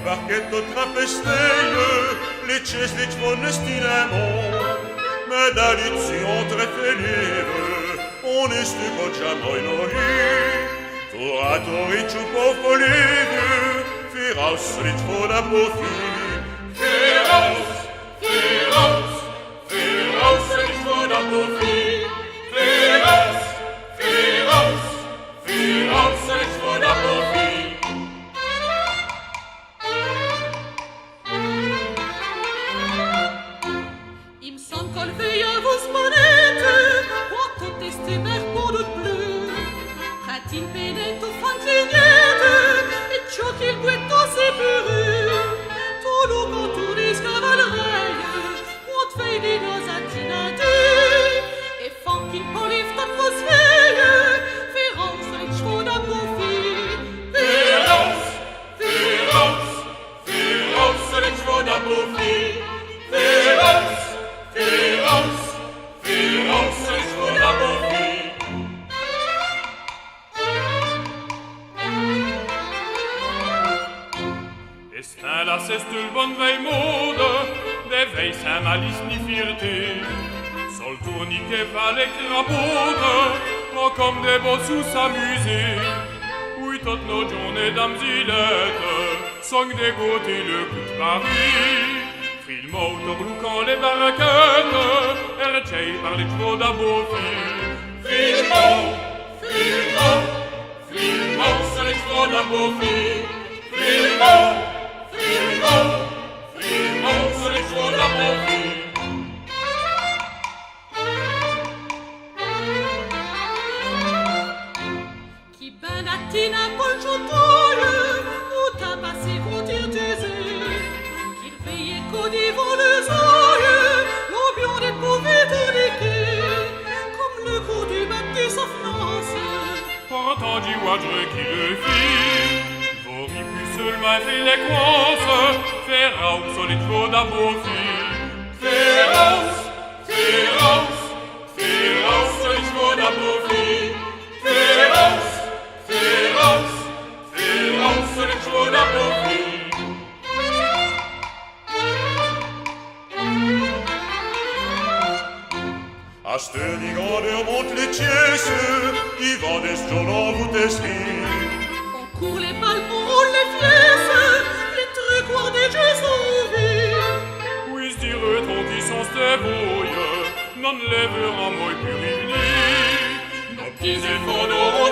parchetto trapesteie, le ceslici fonestinemo, medalizion tre felive, onestu kochamoi nohi, Toratori ciupo folive, firaus ritfo da pofi, firaus, firaus, firaus ritfo da pofi, firaus, firaus, firaus ritfo da pofi. Il me semble qu'on veille à vos manettes, pour contester mer pour de bleu. Pratine pénètre au fond de lignette, et ciò qu'il bouette dans ses purus. Tout le contour des cavaleries, on te fait des nos attinateurs, et font qu'il polive ta prosveille, férance les chevaux d'un profil. Férance, férance, férance les chevaux d'un profil. Férance, férance, férance les chevaux d'un profil. Estin la ceste bonne veille mode, des veilles sans malice ni fierté. Sol tournique et valet crapaude, pas comme des bossous s'amuser. Oui, toutes nos journées d'amzilettes, song des côtés le coup de Paris. Film auto blouquant les barraquettes, ercei par les chevaux d'abofi. Filmo, filmo, filmo, c'est les chevaux d'un bofi. Filmo, filmo, filmo, c'est les chevaux d'un bofi. Qui benatina col giottoio, ou tabassé vont dire des qu'il veillait qu'au devant les oeils, l'ambion des pauvres déliqués, comme le coup du baptiste en France. Pourtant du wadre qui le fit, vomi plus seulement fait les courses, féroce sur les chevaux d'abofi. Féroce, féroce, féroce sur les chevaux d'abofi. Féroce, féroce, féroce sur les chevaux d'abofi. A ste ligande monte les tiesses, qui vend des giorno bouteschi. On court les balles, on roule les pièces, les trucs des jeux sont ouverts. Oui, se dire ton qui sont ces bouilles, non lèveront moi plus rivni. Nos petits efforts n'auront